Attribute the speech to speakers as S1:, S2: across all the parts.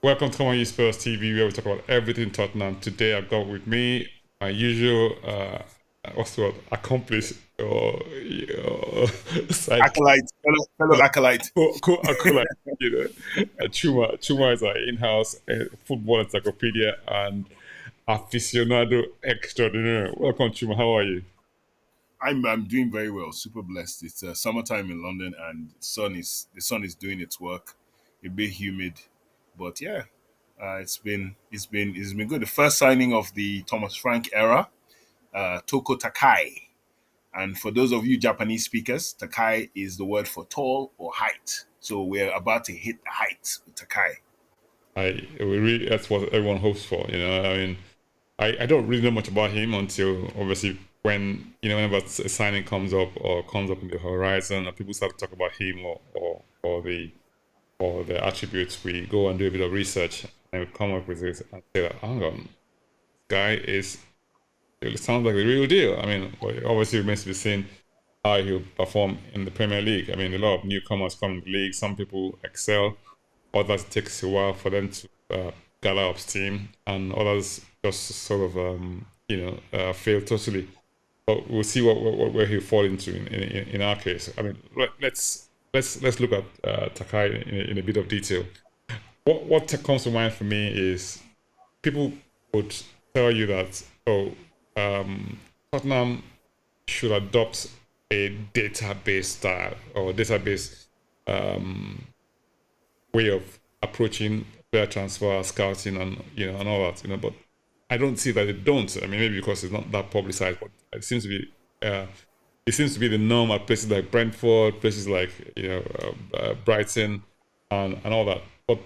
S1: Welcome to Come On Ye Spurs TV, where we talk about everything Tottenham. Today, I've got with me my usual, what's the word, accomplice or sidekick,
S2: Acolyte, fellow acolyte.
S1: acolyte, you know. Chuma. Chuma is our in-house football encyclopedia and aficionado extraordinaire. Welcome, Chuma. How are you?
S2: I'm doing very well. Super blessed. It's summertime in London, and the sun is doing its work. A bit humid, but yeah, it's been good. The first signing of the Thomas Frank era, Toko Takai. And for those of you Japanese speakers, Takai is the word for tall or height. So we're about to hit the heights with Takai.
S1: We really, that's what everyone hopes for, you know. I mean, I don't really know much about him until obviously when whenever a signing comes up or comes up in the horizon and people start to talk about him or the attributes, we go and do a bit of research and we come up with this and say that hang on, this guy is it sounds like the real deal. I mean, well, obviously it remains to be seen how he'll perform in the Premier League. I mean, a lot of newcomers come in the league. Some people excel, others it takes a while for them to gather up steam, and others just sort of fail totally. But we'll see where he'll fall into in our case. I mean, let's look at Takai in a bit of detail. What comes to mind for me is people would tell you that Tottenham should adopt a database style or database um, way of approaching player transfer, scouting, and and all that. But I don't see that they don't. I mean, maybe because it's not that publicized, but it seems to be the norm at places like Brentford, places like Brighton, and all that. But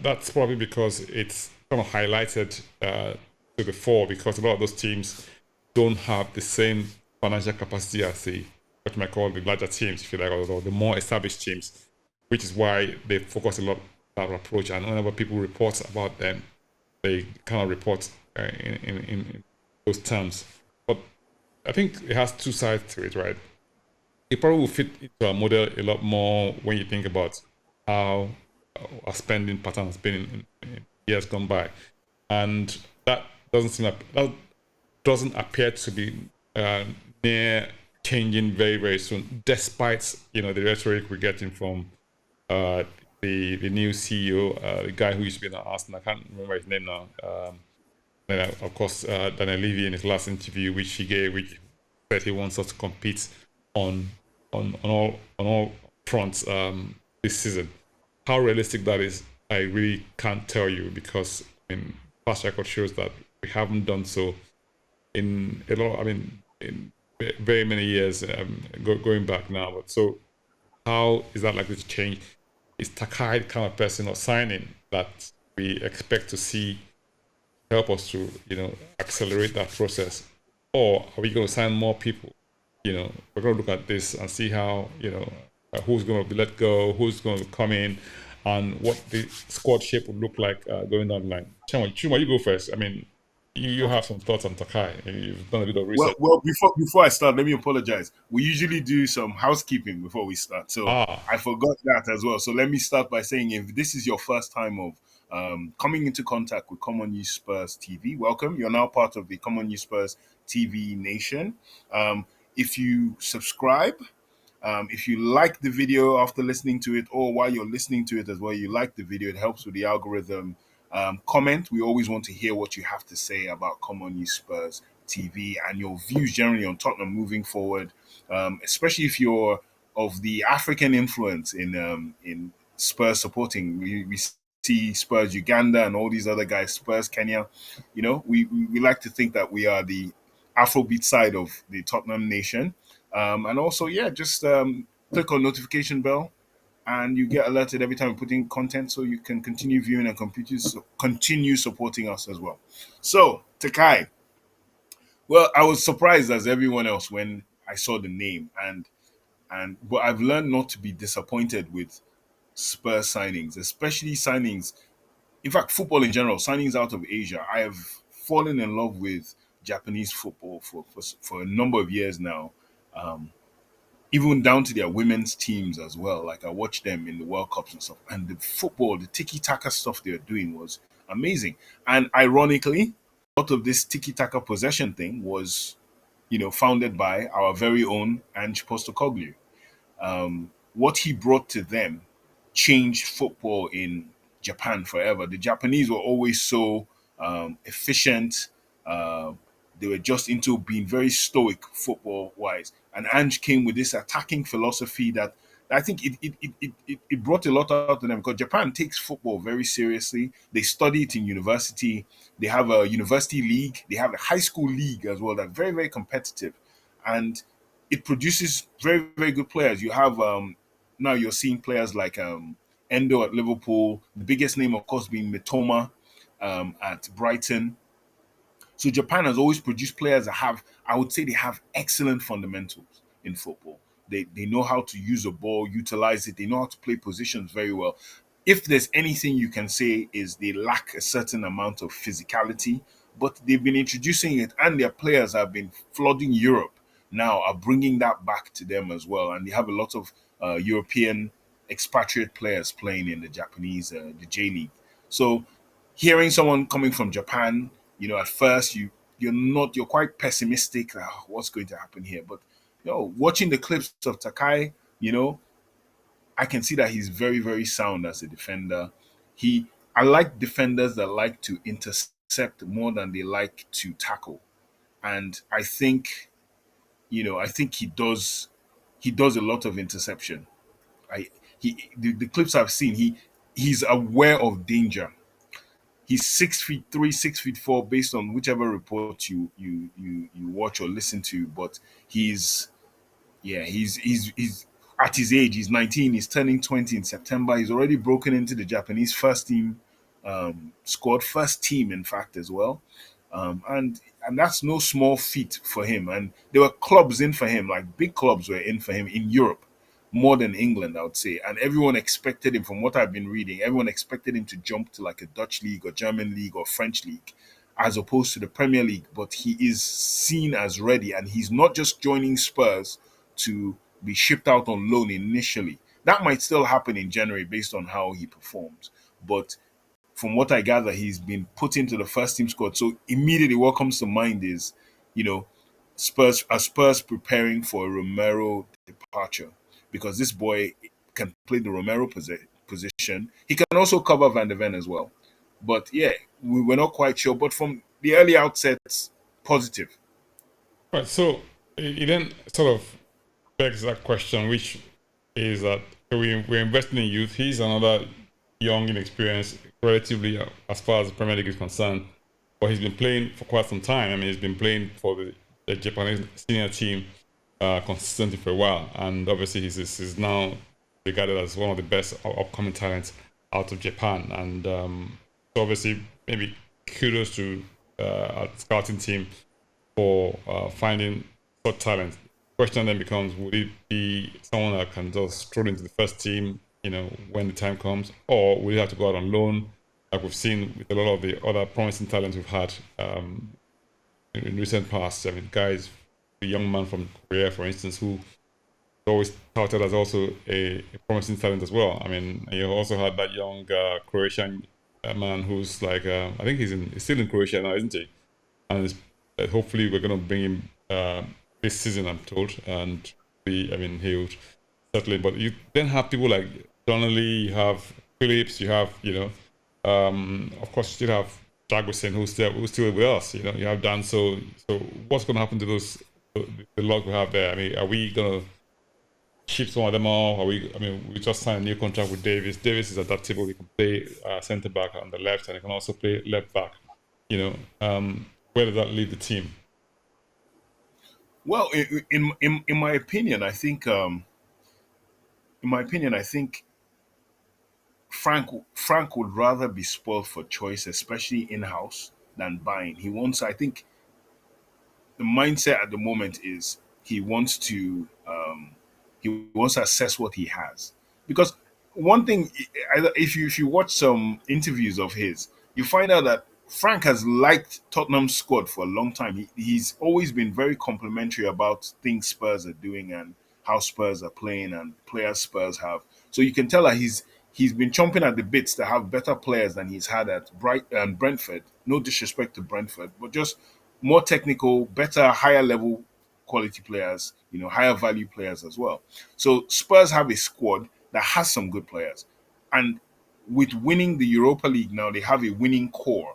S1: that's probably because it's kind of highlighted to the fore because a lot of those teams don't have the same financial capacity as the what you might call the larger teams, if you like, or the more established teams, which is why they focus a lot on that approach. And whenever people report about them, they kind of report in those terms. But I think it has two sides to it, right? It probably will fit into our model a lot more when you think about how our spending pattern has been in years gone by, and that that doesn't appear to be near changing very very soon, despite the rhetoric we're getting from uh, the new CEO, the guy who used to be in Arsenal. I can't remember his name now. And of course, Daniel Levy in his last interview, which he gave, which said he wants us to compete on on all fronts this season. How realistic that is, I really can't tell you because past record shows that we haven't done so in a lot. I mean, in very many years going back now. But so, how is that likely to change? Is Takai the kind of person or signing that we expect to see help us to accelerate that process, or are we going to sign more people? We're going to look at this and see how who's going to be let go, who's going to come in, and what the squad shape would look like going down the line. Chuma, you go first. I mean, you
S2: Okay.
S1: have some thoughts on Takai. You've done a bit of
S2: Well,
S1: research.
S2: well, before I start, let me apologize. We usually do some housekeeping before we start, so
S1: Ah,
S2: I forgot that as well. So let me start by saying, if this is your first time of coming into contact with Come On Ye Spurs TV, welcome. You're now part of the Come On Ye Spurs TV nation. If you subscribe, if you like the video after listening to it, or while you're listening to it as well, you like the video, it helps with the algorithm. Comment. We always want to hear what you have to say about Come On You Spurs TV and your views generally on Tottenham moving forward, especially if you're of the African influence in Spurs supporting. We see Spurs Uganda and all these other guys, Spurs Kenya. We like to think that we are the Afrobeat side of the Tottenham nation. And also, yeah, just click on notification bell and you get alerted every time we put in content so you can continue viewing and continue supporting us as well. So, Takai, well, I was surprised as everyone else when I saw the name and but I've learned not to be disappointed with Spurs signings, especially signings, in fact, football in general, signings out of Asia. I have fallen in love with Japanese football for a number of years now. Um, even down to their women's teams as well. Like I watched them in the World Cups and stuff, and the football, the tiki taka stuff they're doing was amazing. And ironically, a lot of this tiki taka possession thing was, founded by our very own Ange Postecoglou. What he brought to them changed football in Japan forever. The Japanese were always so efficient. Uh, they were just into being very stoic football wise. And Ange came with this attacking philosophy that I think it brought a lot out of them because Japan takes football very seriously. They study it in university. They have a university league. They have a high school league as well. That's very, very competitive. And it produces very, very good players. You have now you're seeing players like Endo at Liverpool, the biggest name, of course, being Mitoma at Brighton. So Japan has always produced players that have, I would say, they have excellent fundamentals in football. They know how to use a ball, utilize it. They know how to play positions very well. If there's anything you can say is they lack a certain amount of physicality, but they've been introducing it, and their players have been flooding Europe now, are bringing that back to them as well. And they have a lot of European expatriate players playing in the Japanese, the J League. So hearing someone coming from Japan, at first you're quite pessimistic. What's going to happen here? But watching the clips of Takai, I can see that he's very, very sound as a defender. He I like defenders that like to intercept more than they like to tackle. And I think he does a lot of interception. I the clips I've seen, he's aware of danger. He's 6 feet 3, 6 feet 4, based on whichever report you watch or listen to. But he's yeah, he's at his age, he's 19, he's turning 20 in September. He's already broken into the Japanese first team squad, first team in fact as well. And that's no small feat for him. And there were clubs in for him, like big clubs were in for him in Europe, more than England, I would say. And everyone expected him, from what I've been reading, everyone expected him to jump to like a Dutch league or German league or French league as opposed to the Premier League. But he is seen as ready, and he's not just joining Spurs to be shipped out on loan initially. That might still happen in January based on how he performs. But from what I gather, he's been put into the first team squad. So immediately, what comes to mind is, you know, Spurs preparing for a Romero departure, because this boy can play the Romero position. He can also cover Van de Ven as well. But yeah, we were not quite sure. But from the early outset, positive.
S1: Right. So it then sort of begs that question, which is that we're investing in youth. He's another young, inexperienced, relatively as far as the Premier League is concerned, but he's been playing for quite some time. I mean, he's been playing for the Japanese senior team consistently for a while, and obviously he's now regarded as one of the best upcoming talents out of Japan. And so obviously, maybe kudos to our scouting team for finding such talent. Question then becomes: would it be someone that can just stroll into the first team, when the time comes, or will you have to go out on loan, like we've seen with a lot of the other promising talents we've had in recent past? I mean, guys, the young man from Korea, for instance, who is always touted as also a promising talent as well. I mean, you also had that young Croatian man who's like, I think he's still in Croatia now, isn't he? And hopefully we're going to bring him this season, I'm told, and I mean, he'll certainly. But you then have people like Donnelly, you have Phillips, you have, of course, you still have Jagusin who's still with us. You have Dan. So what's going to happen to the lot we have there? I mean, are we going to ship some of them off? I mean, we just signed a new contract with Davis. Davis is adaptable. He can play centre back on the left, and he can also play left back. Where does that leave the team?
S2: Well, in my opinion, I think Frank would rather be spoiled for choice, especially in house, than buying. He wants. I think the mindset at the moment is he wants to assess what he has, because one thing, if you watch some interviews of his, you find out that Frank has liked Tottenham's squad for a long time. He's always been very complimentary about things Spurs are doing, and how Spurs are playing and players Spurs have. So you can tell that he's been chomping at the bits to have better players than he's had at Brentford. No disrespect to Brentford, but just more technical, better, higher level quality players, higher value players as well. So Spurs have a squad that has some good players. And with winning the Europa League now, they have a winning core.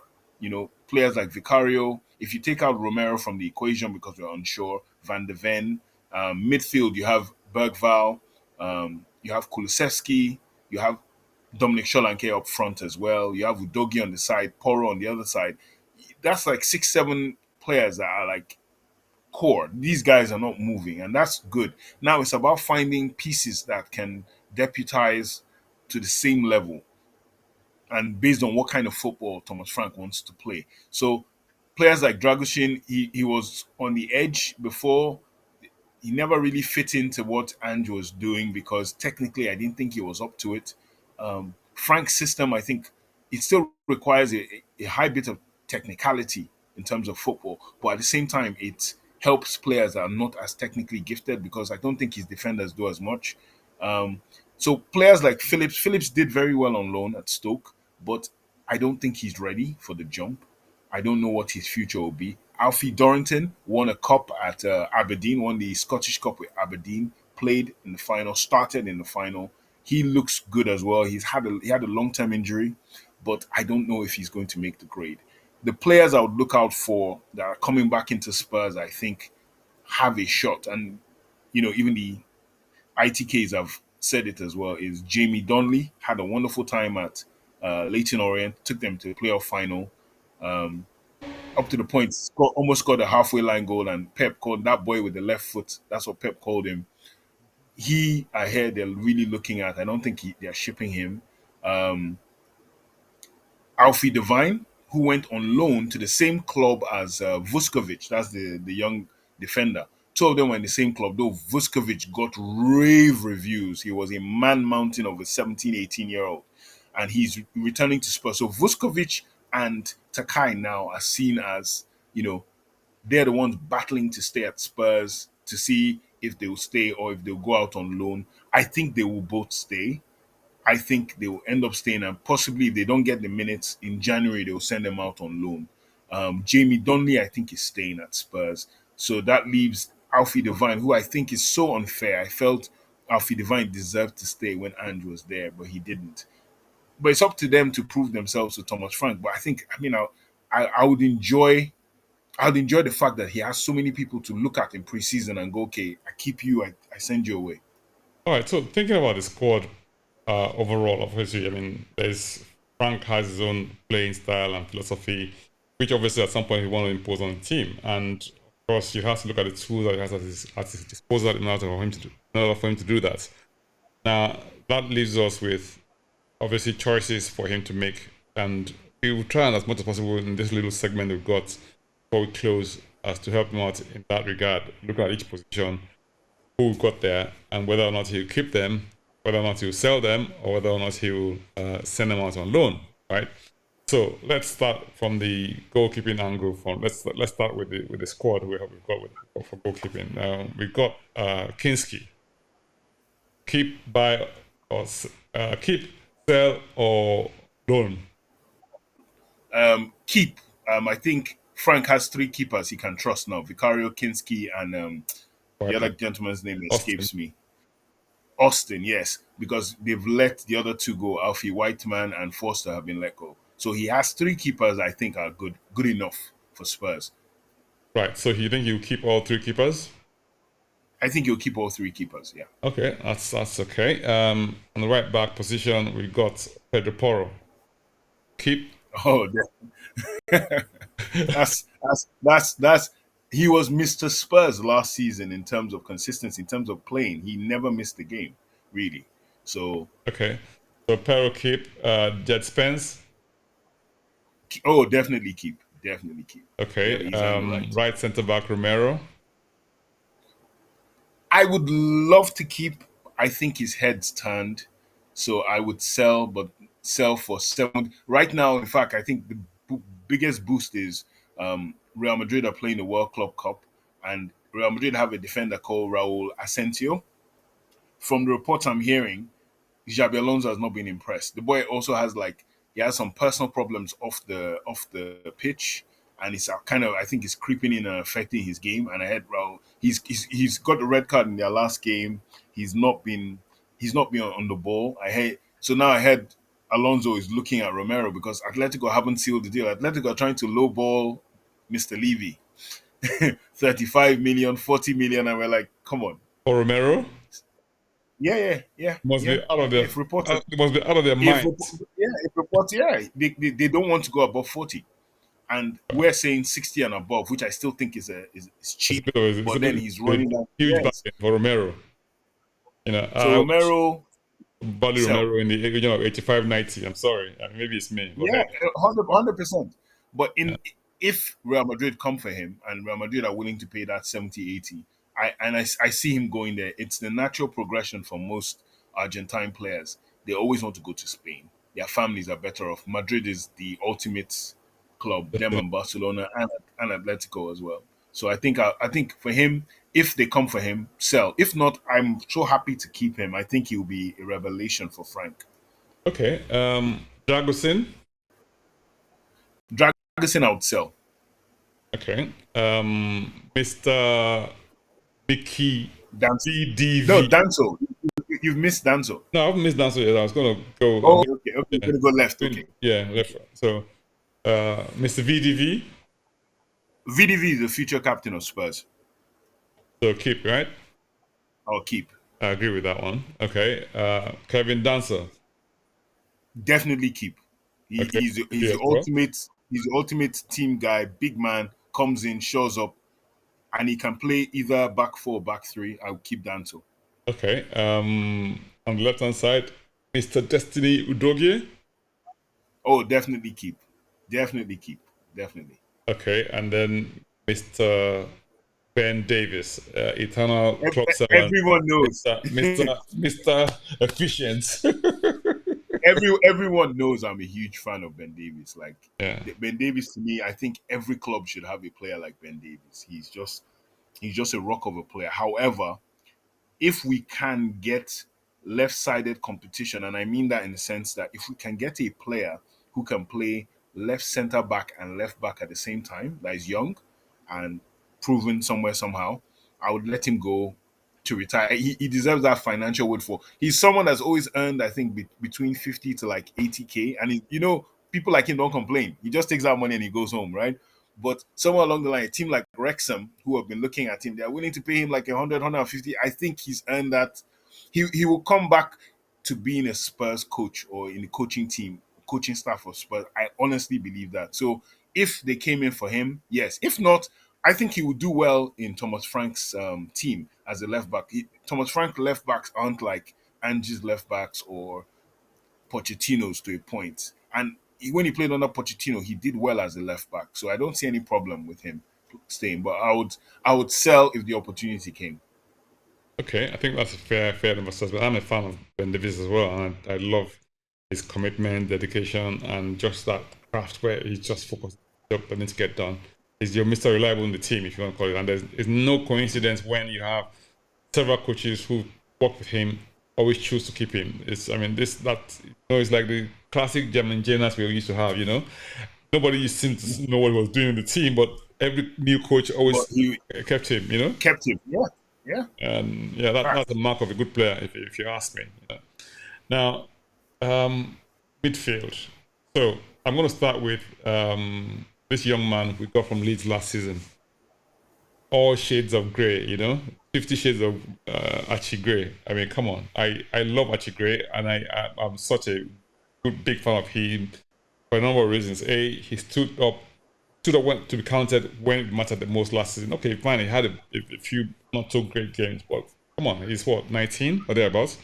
S2: Players like Vicario. If you take out Romero from the equation because we're unsure, Van de Ven. Midfield, you have Bergval, you have Kulusevski, you have Dominic Solanke up front as well. You have Udogi on the side, Poro on the other side. That's like 6, 7 players that are like core. These guys are not moving, and that's good. Now it's about finding pieces that can deputize to the same level and based on what kind of football Thomas Frank wants to play. So players like Dragoshin, he was on the edge before. He never really fit into what Ange was doing because technically I didn't think he was up to it. Frank's system, I think it still requires a high bit of technicality in terms of football, but at the same time, it helps players that are not as technically gifted because I don't think his defenders do as much. Um, so players like Phillips did very well on loan at Stoke, but I don't think he's ready for the jump. I don't know what his future will be. Alfie Dorrington won a cup at Aberdeen, won the Scottish Cup with Aberdeen, played in the final, started in the final. He looks good as well. He had a long term injury, but I don't know if he's going to make the grade. The players I would look out for that are coming back into Spurs, I think, have a shot. And even the ITKs have said it as well. Is Jamie Donnelly had a wonderful time at Leighton Orient, took them to the playoff final. Um, Up to the point, almost scored a halfway line goal, and Pep called that boy with the left foot. That's what Pep called him. I heard they're really looking at. I don't think they're shipping him. Um, Alfie Devine, who went on loan to the same club as Vuskovic, that's the young defender. Two of them were in the same club, though Vuskovic got rave reviews. He was a man mountain of a 17, 18-year-old, and he's returning to Spurs. So Vuskovic and Takai now are seen as, they're the ones battling to stay at Spurs to see if they will stay or if they'll go out on loan. I think they will both stay. I think they will end up staying, and possibly if they don't get the minutes in January, they will send them out on loan. Jamie Donnelly, I think, is staying at Spurs. So that leaves Alfie Devine, who I think is so unfair. I felt Alfie Devine deserved to stay when Ange was there, but he didn't. But it's up to them to prove themselves to Thomas Frank. But I would enjoy the fact that he has so many people to look at in preseason and go, okay, I keep you, I send you away.
S1: All right, so thinking about the squad overall, obviously, I mean, there's Frank has his own playing style and philosophy, which obviously at some point he want to impose on the team. And of course, you have to look at the tools that he has at his disposal in order for him to do that. Now, that leaves us with obviously choices for him to make, and we will try and as much as possible in this little segment we've got before we close as to help him out in that regard. Look at each position, who got there, and whether or not he'll keep them, whether or not he'll sell them, or whether or not he'll send them out on loan, right? So let's start from the goalkeeping angle. Let's start with the squad we've got for goalkeeping. We've got Kinski. Keep, buy, or keep, sell, or loan.
S2: Keep. I think Frank has 3 keepers he can trust now: Vicario, Kinski, and the
S1: Right,
S2: other gentleman's name
S1: Austin.
S2: escapes me. Austin, yes, because they've let the other 2 go. Alfie Whiteman and Foster have been let go. So he has 3 keepers I think are good enough for Spurs.
S1: Right. So you think you keep all three keepers?
S2: I think he'll keep all 3 keepers. Yeah.
S1: Okay, that's okay. On the right back position, we got Pedro Porro. Keep.
S2: Oh, that's he was Mr. Spurs last season in terms of consistency, in terms of playing. He never missed a game, really. So,
S1: Okay. So Pero keep. Jet Spence.
S2: oh, definitely keep. Yeah,
S1: Okay.
S2: he's earned the right.
S1: Right centre back Romero.
S2: I would love to keep. I think his head's turned, so I would sell, but sell for 7. Right now, in fact, I think the biggest boost is Real Madrid are playing the World Club Cup, and Real Madrid have a defender called Raul Asensio. from the reports I'm hearing, Xabi Alonso has not been impressed. The boy also has he has some personal problems off the pitch, and it's kind of I think it's creeping in and affecting his game. And I heard well, he's got the red card in their last game. He's not been on the ball. I heard so now I heard Alonso is looking at Romero because Atletico haven't sealed the deal. Atletico are trying to lowball Mr. Levy, 35 million, 40 million, and we're like, come on.
S1: Or Romero must be
S2: Yeah.
S1: out of their
S2: If reports
S1: must be out of their
S2: if
S1: minds.
S2: if reports, yeah, they don't want to go above 40, and we're saying 60 and above, which I still think is
S1: It's a
S2: cheap.
S1: bit of
S2: But then he's
S1: a
S2: running down.
S1: huge
S2: Yes,
S1: bargain for Romero.
S2: so
S1: I would
S2: Romero
S1: value
S2: sell.
S1: Romero in the region of 85, 90. I'm sorry, maybe it's me, but
S2: Yeah,
S1: hey,
S2: 100%. But
S1: yeah.
S2: if Real Madrid come for him and Real Madrid are willing to pay that 70, 80, I see him going there. It's the natural progression for most Argentine players. They always want to go to Spain. Their families are better off. Madrid is the ultimate club, them and Barcelona and Atletico as well. So I think for him, if they come for him, sell. If not, I'm so happy to keep him. I think he'll be a revelation for Frank.
S1: Okay. Dragusin.
S2: Dragusin, I would sell.
S1: Okay. Mr. Mickey
S2: Danso. No,
S1: BDV.
S2: Danso. You've missed Danso.
S1: No, I haven't missed Dancer yet. I was gonna go.
S2: Oh, okay, okay. You're
S1: Yeah,
S2: gonna go left. Okay.
S1: yeah, left. Right. So, Mr. VDV.
S2: VDV is the future captain of Spurs.
S1: So keep right.
S2: I'll keep.
S1: I agree with that one. Okay. Kevin Dancer.
S2: Definitely keep. He,
S1: Okay.
S2: he's the- he's
S1: Yeah,
S2: the
S1: well.
S2: ultimate. He's the ultimate team guy. Big man comes in, shows up, and he can play either back four, or back three. I'll keep Danto.
S1: Okay. On the left hand side, Mr. Destiny Udogie.
S2: Oh, definitely keep. Definitely keep. Definitely.
S1: Okay, and then Mr. Ben Davis, eternal clock servant,
S2: Everyone knows.
S1: Mr. Efficient.
S2: Everyone knows I'm a huge fan of Ben Davis. Like
S1: Yeah.
S2: Ben Davis to me, I think every club should have a player like Ben Davis. He's just a rock of a player. However, if we can get left-sided competition, and I mean that in the sense that if we can get a player who can play left center back and left back at the same time, that is young and proven somewhere somehow, I would let him go to retire. He deserves that financial windfall. He's someone that's always earned, I think, between 50 to like 80K, and people like him don't complain. He just takes that money and he goes home, right? But somewhere along the line, a team like Wrexham, who have been looking at him, they're willing to pay him like 100, 150. I think he's earned that. He will come back to being a Spurs coach or in the coaching team, coaching staff of Spurs. I honestly believe that. So if they came in for him, yes. If not, I think he would do well in Thomas Frank's team as a left back. Thomas Frank left backs aren't like Angie's left backs or Pochettino's to a point. And when he played under Pochettino, he did well as a left back. So I don't see any problem with him staying. But I would sell if the opportunity came.
S1: Okay, I think that's a fair assessment. I'm a fan of Ben Davis as well, and I love his commitment, dedication, and just that craft where he's just focused on the job that needs to get done. He's your Mr. Reliable in the team, if you want to call it. And there's no coincidence when you have several coaches who work with him always choose to keep him. It's like the classic German genius we used to have. Nobody seemed to know what he was doing in the team, but every new coach
S2: But
S1: always
S2: he
S1: kept him.
S2: kept him. Yeah. Yeah.
S1: And yeah, that's a mark of a good player, if you ask me. Now, midfield. So I'm going to start with this young man we got from Leeds last season. All shades of grey. 50 shades of Archie Gray. I mean, come on. I love Archie Gray, and I'm such a big fan of him for a number of reasons. He stood up to be counted when it mattered the most last season. Okay, fine, he had a few not so great games, but come on, he's what, 19 or thereabouts,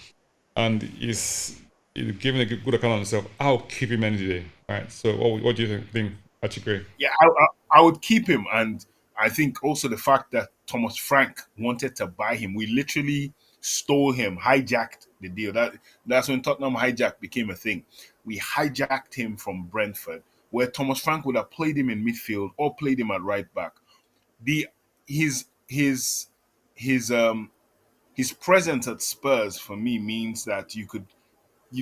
S1: and he's giving a good account of himself. I'll keep him any day. All right. So, what do you think, Archie Gray?
S2: Yeah, I would keep him. And I think also the fact that Thomas Frank wanted to buy him, we literally stole him, hijacked the deal. That's when Tottenham hijack became a thing. We hijacked him from Brentford, where Thomas Frank would have played him in midfield or played him at right back. The his his his his presence at Spurs for me means that you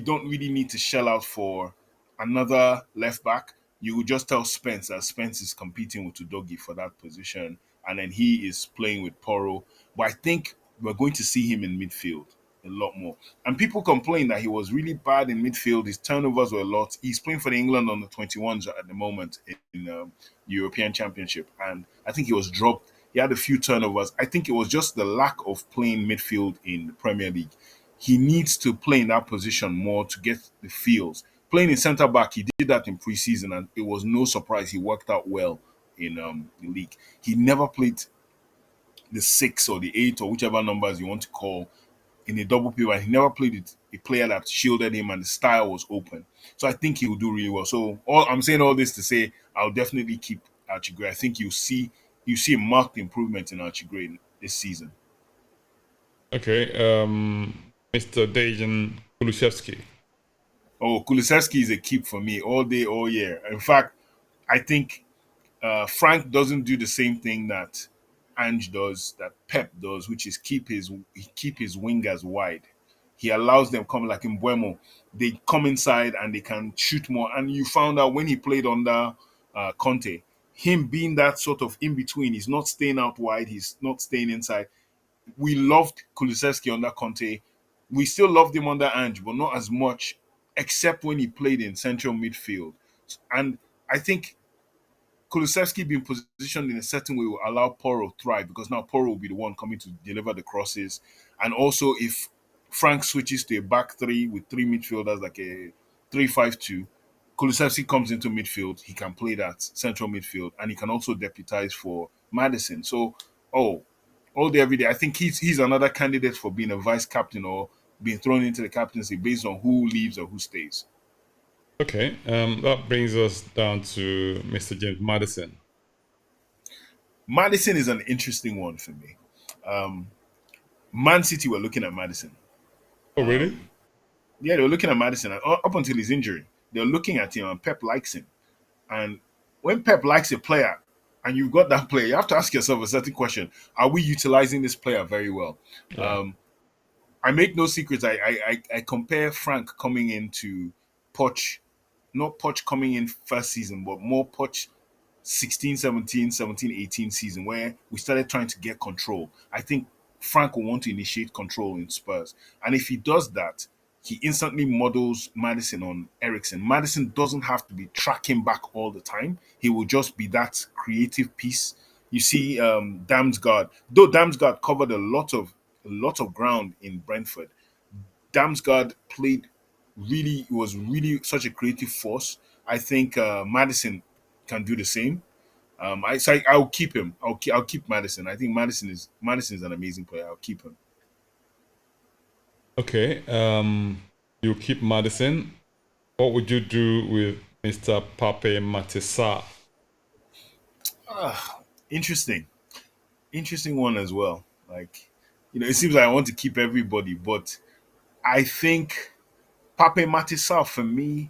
S2: don't really need to shell out for another left back. You would just tell Spence that Spence is competing with Udogi for that position, and then he is playing with Poro. But I think we're going to see him in midfield a lot more. And people complain that he was really bad in midfield. His turnovers were a lot. He's playing for the England on the 21s at the moment in European Championship, and I think he was dropped. He had a few turnovers. I think it was just the lack of playing midfield in the Premier League. He needs to play in that position more to get the feels. Playing in centre back, he did that in preseason, and it was no surprise he worked out well in the league. He never played the 6 or the 8 or whichever numbers you want to call in a double pivot. He never played it a player that shielded him and the style was open. So I think he will do really well. So I'm saying all this to say I'll definitely keep Archie. I think you see a marked improvement in Archie this season.
S1: Okay, Mr. Dejan Kulusevski.
S2: Oh, Kulusevski is a keep for me all day, all year. In fact, I think Frank doesn't do the same thing that Ange does, that Pep does, which is keep his wingers wide. He allows them come like in Buemo. They come inside and they can shoot more. And you found out when he played under Conte, him being that sort of in between, he's not staying out wide, he's not staying inside. We loved Kulusevski under Conte. We still loved him under Ange, but not as much, except when he played in central midfield. And I think Kulusevski being positioned in a certain way will allow Poro thrive because now Poro will be the one coming to deliver the crosses. And also, if Frank switches to a back three with three midfielders like a 3-5-2, Kulusevski comes into midfield. He can play that central midfield and he can also deputize for Madison. So, oh, all day, every day. I think he's another candidate for being a vice captain or being thrown into the captaincy based on who leaves or who stays.
S1: Okay, that brings us down to Mr. James Madison.
S2: Madison is an interesting one for me. Um, Man City were looking at Madison.
S1: Oh, really?
S2: Yeah, they were looking at Madison up until his injury. They were looking at him, and Pep likes him. And when Pep likes a player, and you've got that player, you have to ask yourself a certain question: are we utilizing this player very well?
S1: Yeah.
S2: I make no secrets. I compare Frank coming into Poch, not Poch coming in first season, but more Poch 16, 17, 17, 18 season where we started trying to get control. I think Frank will want to initiate control in Spurs. And if he does that, he instantly models Madison on Ericsson. Madison doesn't have to be tracking back all the time. He will just be that creative piece. You see, Damsgaard, though Damsgaard covered a lot of ground in Brentford. Damsgaard played really was really such a creative force. I think Madison can do the same. I'll keep him. I'll keep Madison. I think Madison is an amazing player. I'll keep him.
S1: Okay, you keep Madison. What would you do with Mr. Pape Matissa?
S2: Interesting, interesting one as well. Like, it seems like I want to keep everybody, but I think Pape Matissa for me,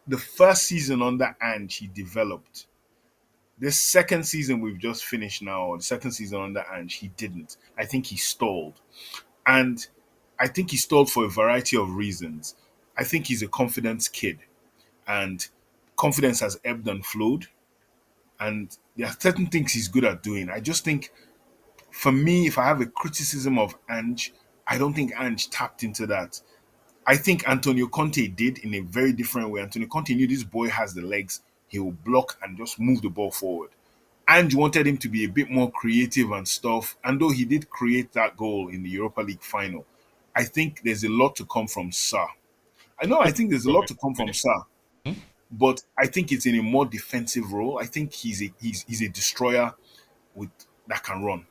S2: the first season under Ange, he developed. This second season we've just finished now, or the second season under Ange, he didn't. I think he stalled. And I think he stalled for a variety of reasons. I think he's a confidence kid, and confidence has ebbed and flowed. And there are certain things he's good at doing. I just think, for me, if I have a criticism of Ange, I don't think Ange tapped into that. I think Antonio Conte did in a very different way. Antonio Conte knew this boy has the legs, he will block and just move the ball forward. Ange wanted him to be a bit more creative and stuff. And though he did create that goal in the Europa League final, I think there's a lot to come from Sa. I think there's a lot to come from Sa,
S1: Hmm?
S2: but I think it's in a more defensive role. I think he's a destroyer with that can run.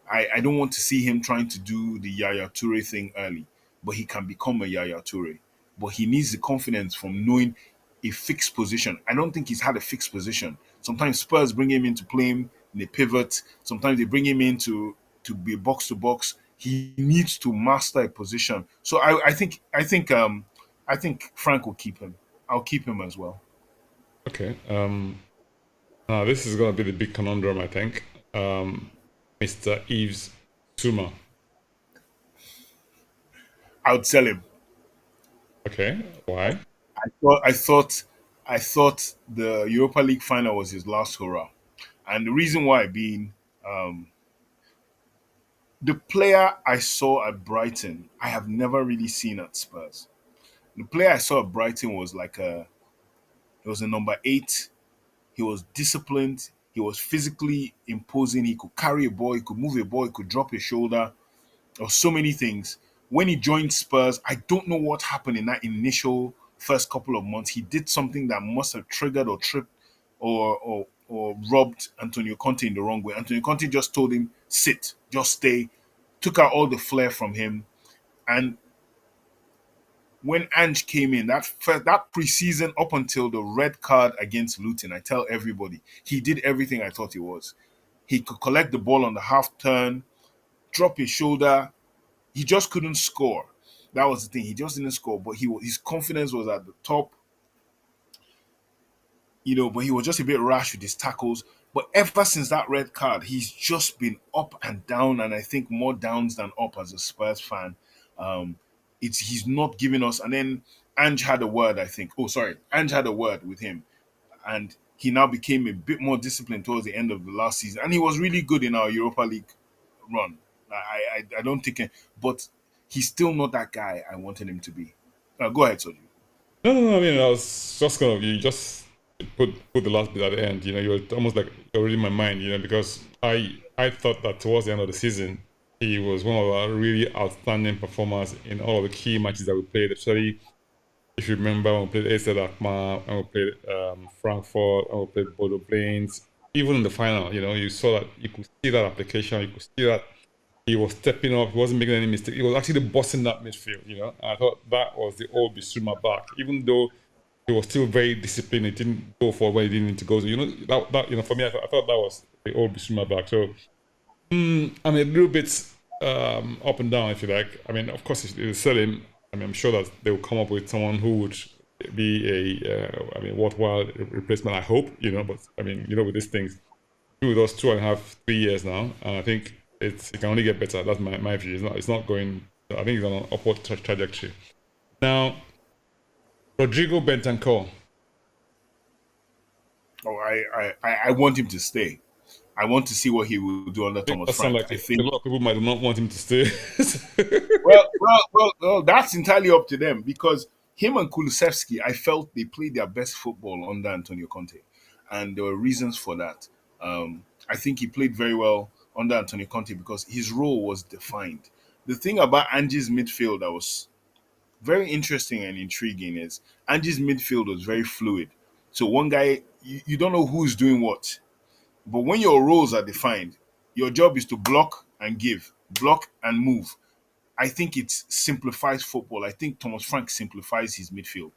S2: I don't want to see him trying to do the Yaya Toure thing early, but he can become a Yaya Toure. But he needs the confidence from knowing a fixed position. I don't think he's had a fixed position. Sometimes Spurs bring him in to play him in a pivot. Sometimes they bring him in to be box to box. He needs to master a position. So I think Frank will keep him. I'll keep him as well.
S1: Okay. Now this is gonna be the big conundrum, I think. Mr. Eves Suma.
S2: I would sell him.
S1: Okay, why?
S2: I thought the Europa League final was his last hurrah, and the reason why being um, the player I saw at Brighton, I have never really seen at Spurs. The player I saw at Brighton was he was a number 8. He was disciplined. He was physically imposing. He could carry a ball. He could move a ball. He could drop a shoulder. Or so many things. When he joined Spurs, I don't know what happened in that initial first couple of months. He did something that must have triggered or tripped or rubbed Antonio Conte in the wrong way. Antonio Conte just told him, sit, just stay, took out all the flair from him. And when Ange came in, that preseason up until the red card against Luton, I tell everybody, he did everything I thought he was. He could collect the ball on the half turn, drop his shoulder. He just couldn't score. That was the thing. He just didn't score, but his confidence was at the top. But he was just a bit rash with his tackles. But ever since that red card, he's just been up and down, and I think more downs than up as a Spurs fan. Um, he's not giving us. And then Ange had a word, I think. Oh, sorry, Ange had a word with him, and he now became a bit more disciplined towards the end of the last season, and he was really good in our Europa League run. I don't think, but he's still not that guy I wanted him to be. Go ahead, Soji.
S1: No, no, no. I mean, I was just gonna you just put the last bit at the end. You were almost like you're reading my mind. Because I thought that towards the end of the season, he was one of our really outstanding performers in all of the key matches that we played. Especially if you remember when we played AZ Alkmaar, when we played Frankfurt, when we played Bodo Blaines, even in the final. You saw that you could see that application. You could see that he was stepping up. He wasn't making any mistake. He was actually bossing that midfield. I thought that was the old Bissouma back. Even though he was still very disciplined, he didn't go for where he didn't need to go. So that for me, I thought that was the old Bissouma back. So I'm a little bit up and down, if you like. I mean, of course, if you sell him, I'm sure that they will come up with someone who would be a worthwhile replacement. I hope. But with these things, with us 2.5, 3 years now, and I think it can only get better. That's my view. It's not going. I think it's on an upward trajectory. Now, Rodrigo Bentancur.
S2: Oh, I want him to stay. I want to see what he will do under
S1: I think
S2: Thomas
S1: that sounds
S2: Frank.
S1: like
S2: I
S1: a
S2: think.
S1: lot of people might not want him to stay.
S2: Well, that's entirely up to them because him and Kulusevski, I felt they played their best football under Antonio Conte, and there were reasons for that. I think he played very well under Antonio Conte because his role was defined. The thing about Ange's midfield that was very interesting and intriguing is Ange's midfield was very fluid. So one guy, you don't know who's doing what. But when your roles are defined, your job is to block and move. I think it simplifies football. I think Thomas Frank simplifies his midfield.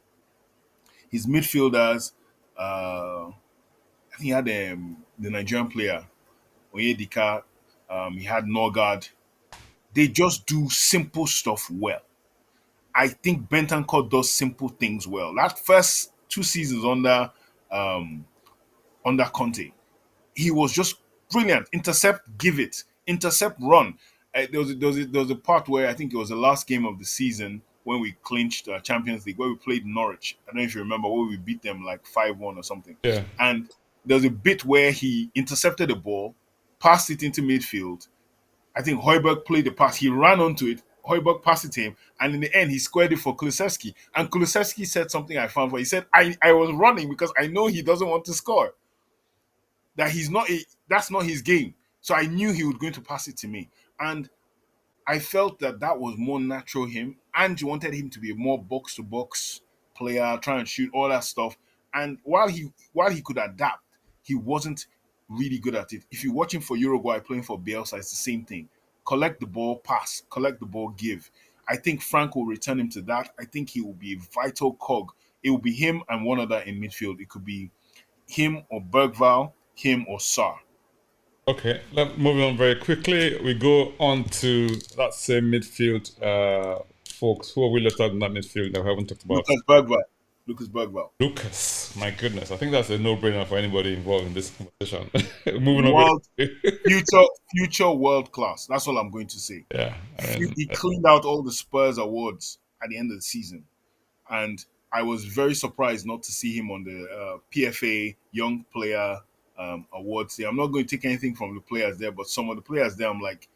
S2: His midfielders, I think he had the Nigerian player, Onyedika, he had Norgard. They just do simple stuff well. I think Bentancur does simple things well. That first 2 seasons um, under Conte, he was just brilliant. Intercept, give it. Intercept, run. There was a part where I think it was the last game of the season when we clinched Champions League, where we played Norwich. I don't know if you remember, where we beat them like 5-1 or something.
S1: Yeah.
S2: And there was a bit where he intercepted the ball, passed it into midfield. I think Højbjerg played the pass. He ran onto it. Højbjerg passed it to him, and in the end, he squared it for Kulusevski. And Kulusevski said something I found. Where he said, "I was running because I know he doesn't want to score. That's not his game. So I knew he was going to pass it to me, and I felt that was more natural him. And you wanted him to be a more box to box player, try and shoot all that stuff. And while he could adapt, he wasn't really good at it. If you watch him for Uruguay playing for Bielsa, it's the same thing. Collect the ball, pass. Collect the ball, give. I think Frank will return him to that. I think he will be a vital cog. It will be him and one other in midfield. It could be him or Bergval, him or Sarr.
S1: Okay, moving on very quickly. We go on to that same midfield, folks. Who are we left out in that midfield that we haven't talked about?
S2: Lucas Bergval. Lucas Bergval.
S1: Lucas. Spurs. My goodness, I think that's a no-brainer for anybody involved in this conversation. Moving on
S2: World
S1: very
S2: future world class. That's all I'm going to say.
S1: yeah, I mean,
S2: He cleaned out all the Spurs awards at the end of the season, and I was very surprised not to see him on the PFA Young Player Awards. I'm not going to take anything from the players there, but some of the players there, I'm like,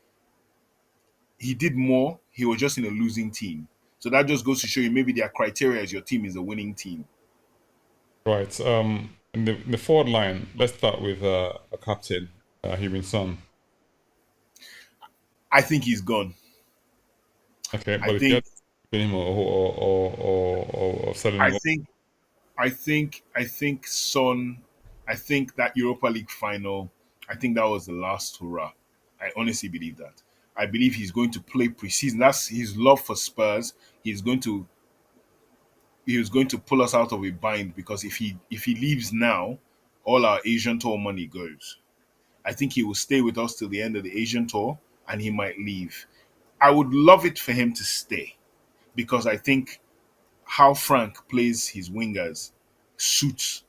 S2: he did more. He was just in a losing team. So that just goes to show you maybe their criteria as your team is a winning team.
S1: right. In the forward line, let's start with a captain, Heung-min Son.
S2: I think he's gone.
S1: Okay,
S2: I
S1: but if you
S2: think
S1: had to keep him or selling
S2: I
S1: him,
S2: think I think Son. I think that Europa League final. I think that was the last hurrah. I honestly believe that. I believe he's going to play preseason. That's his love for Spurs. He's going to he was going to pull us out of a bind because if he leaves now, all our Asian tour money goes. I think he will stay with us till the end of the Asian tour and he might leave. I would love it for him to stay because I think how Frank plays his wingers suits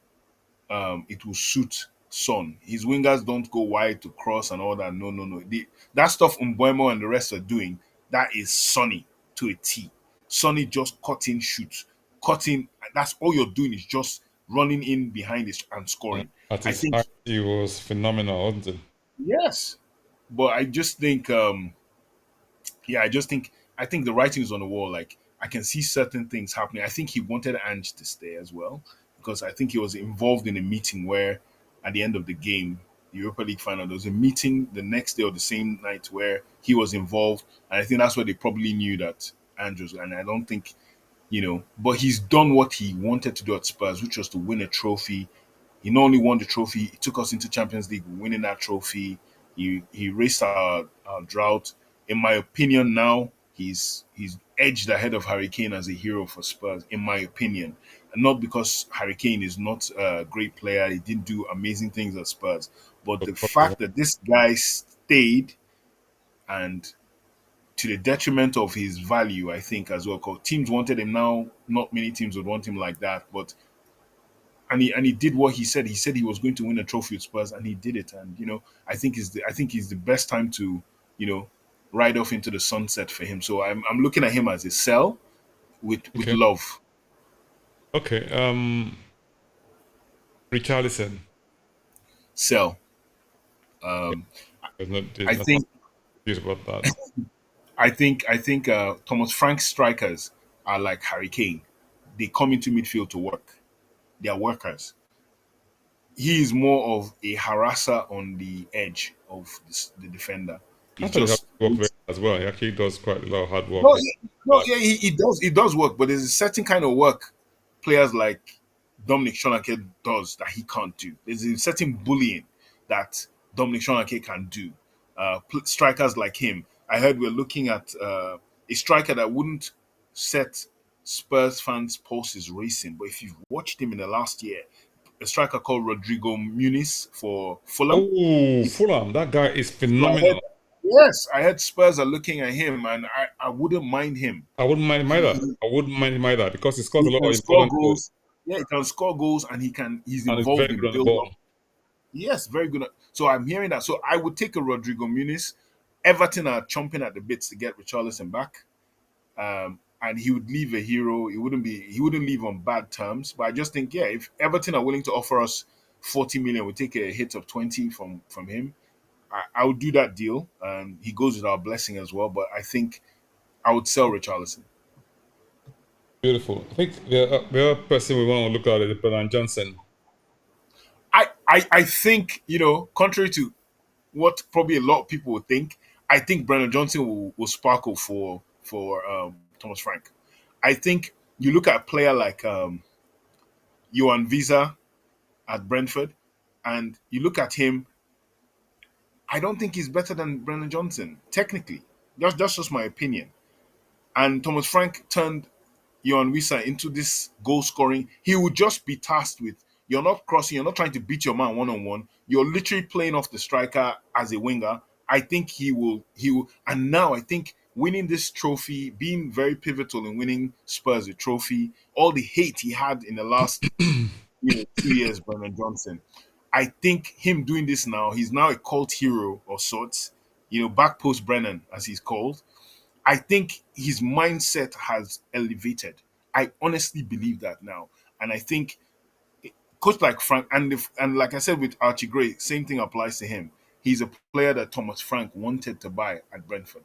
S2: it will suit Son. His wingers don't go wide to cross and all that. No, no, no. That stuff Umbuemo and the rest are doing, that is Sonny to a T. Sonny just cutting shoots. Cutting, that's all you're doing is just running in behind it and scoring.
S1: at
S2: I
S1: his
S2: think,
S1: height, he was phenomenal, wasn't it?
S2: yes. But I just think yeah, I think the writing is on the wall. Like I can see certain things happening. I think he wanted Ange to stay as well because I think he was involved in a meeting where, at the end of the game, the Europa League final, there was a meeting the next day or the same night where he was involved, and I think that's where they probably knew that Ange was. And I don't think but he's done what he wanted to do at Spurs, which was to win a trophy. He not only won the trophy, he took us into Champions League, winning that trophy. He raced our drought. In my opinion, now he's edged ahead of Harry Kane as a hero for Spurs. In my opinion, and not because Harry Kane is not a great player, he didn't do amazing things at Spurs, but the fact that this guy stayed and to the detriment of his value, I think as well. Because teams wanted him now, not many teams would want him like that, but and he did what he said. He said he was going to win a trophy with Spurs, and he did it. And I think he's the best time to you know ride off into the sunset for him. So I'm looking at him as a sell with
S1: Okay,
S2: love.
S1: okay. Richarlison.
S2: Sell.
S1: Okay.
S2: Um,
S1: There's
S2: I
S1: nothing
S2: think
S1: confused about that.
S2: I think Thomas Frank's strikers are like Harry Kane. They come into midfield to work. They are workers. He is more of a harasser on the edge of the defender. He's
S1: Actually, have
S2: just
S1: work very hard as well. He actually does quite a lot of hard work.
S2: no, no, yeah, he does work, but there's a certain kind of work players like Dominic Solanke does that he can't do. There's a certain bullying that Dominic Solanke can do. Strikers like him, I heard we're looking at a striker that wouldn't set Spurs fans' pulses racing, but if you've watched him in the last year, a striker called Rodrigo Muniz for Fulham.
S1: Oh, Fulham, that guy is
S2: So I heard,
S1: phenomenal.
S2: yes, I heard Spurs are looking at him, and I wouldn't mind him.
S1: I wouldn't mind him
S2: He,
S1: either.
S2: he
S1: I wouldn't mind him either because he scores a
S2: he
S1: lot
S2: can
S1: of
S2: score
S1: important goals
S2: goals. Yeah, he can score goals, and he's
S1: and he's
S2: involved
S1: very
S2: in
S1: good on the
S2: build up.
S1: ball.
S2: Yes, very good. So I'm hearing that. So I would take a Rodrigo Muniz. Everton are chomping at the bits to get Richarlison back, and he would leave a hero. He wouldn't leave on bad terms. But I just think, yeah, if Everton are willing to offer us 40 million, we take a hit of 20 from him. I would do that deal. He goes with our blessing as well. But I think I would sell Richarlison.
S1: Beautiful. I think the other person we want to look at is Bernard Johnson.
S2: I think contrary to what probably a lot of people would think, I think Brennan Johnson will sparkle for Thomas Frank. I think you look at a player like Johan Visa at Brentford, and you look at him. I don't think he's better than Brennan Johnson technically. That's just my opinion. And Thomas Frank turned Johan Wissa into this goal scoring. He would just be tasked with you're not crossing, you're not trying to beat your man one on one. You're literally playing off the striker as a winger. I think he will and now I think winning this trophy, being very pivotal in winning Spurs a trophy, all the hate he had in the last 2 years, Brennan Johnson. I think him doing this now, he's now a cult hero of sorts. Back post Brennan, as he's called. I think his mindset has elevated. I honestly believe that now, and I think coach like Frank, and like I said with Archie Gray, same thing applies to him. He's a player that Thomas Frank wanted to buy at Brentford.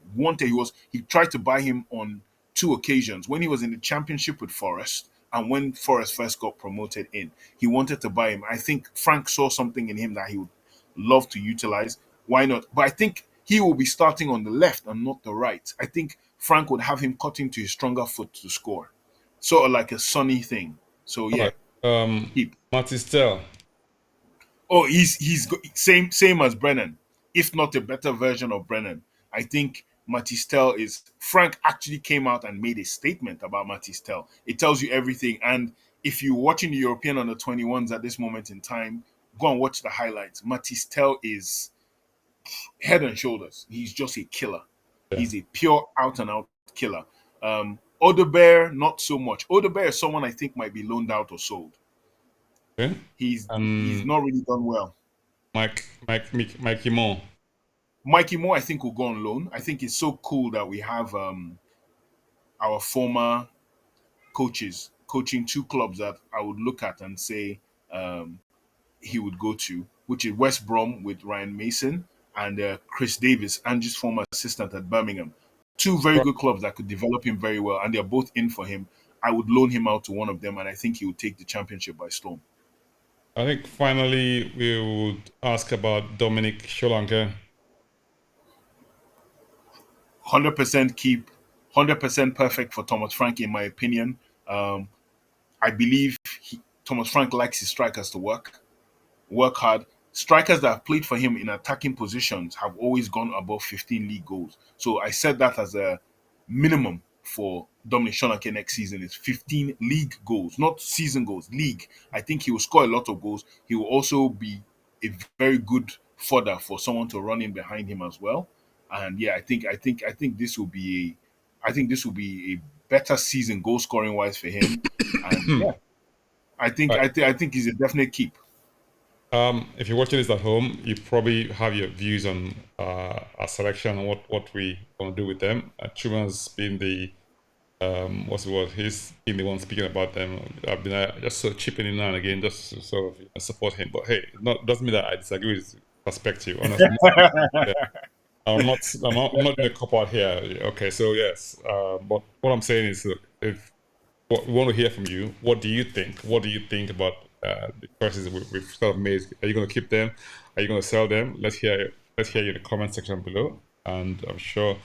S2: He tried to buy him on two occasions when he was in the championship with Forest and when Forest first got promoted in. He wanted to buy him. I think Frank saw something in him that he would love to utilize. Why not? But I think he will be starting on the left and not the right. I think Frank would have him cutting to his stronger foot to score, sort of like a Sonny thing. So
S1: All
S2: yeah,
S1: right.
S2: keep.
S1: Matistel.
S2: Oh, same as Brennan, if not a better version of Brennan. I think Matistel is Frank actually came out and made a statement about Matistel. It tells you everything. And if you're watching the European under 21s at this moment in time, go and watch the highlights. Matistel is head and shoulders. He's just a killer.
S1: Yeah.
S2: He's a pure out and out killer. Odebear, not so much. Odebear is someone I think might be loaned out or sold.
S1: Okay.
S2: He's not really done well.
S1: Mikey Moore.
S2: Mikey Moore, I think, will go on loan. I think it's so cool that we have our former coaches coaching two clubs that I would look at and say um, he would go to, which is West Brom with Ryan Mason and Chris Davis, Angie's former assistant at Birmingham. Two very good clubs that could develop him very well, and they're both in for him. I would loan him out to one of them, and I think he would take the championship by storm.
S1: I think finally we would ask about Dominic Solanke.
S2: 100% keep, 100% perfect for Thomas Frank, in my opinion. I believe Thomas Frank likes his strikers to work hard. Strikers that have played for him in attacking positions have always gone above 15 league goals. So I said that as a minimum for Dominic Solanke next season is 15 league goals, not season goals, league. I think he will score a lot of goals. He will also be a very good fodder for someone to run in behind him as well. And yeah, I think this will be a better season goal scoring wise for him. And yeah,
S1: Right.
S2: I think he's a definite keep.
S1: If you're watching this at home, you probably have your views on our selection and what we want to do with them. Truman's been the what's the word? He's been the one speaking about them. I've been just sort of chipping in now and again, just to sort of support him. But hey, not doesn't mean that I disagree with his perspective. Honestly, yeah. I'm not going to cop out here. Okay, so yes, but what I'm saying is, look, if what we want to hear from you, what do you think? What do you think about the choices we've sort of made? Are you going to keep them? Are you going to sell them? Let's hear you in the comment section below, and I'm sure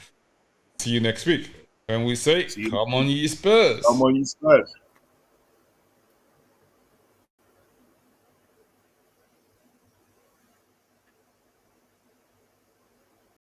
S1: see you next week when we say,
S2: See you.
S1: "Come on, ye
S2: Come
S1: Spurs."
S2: on, you Spurs.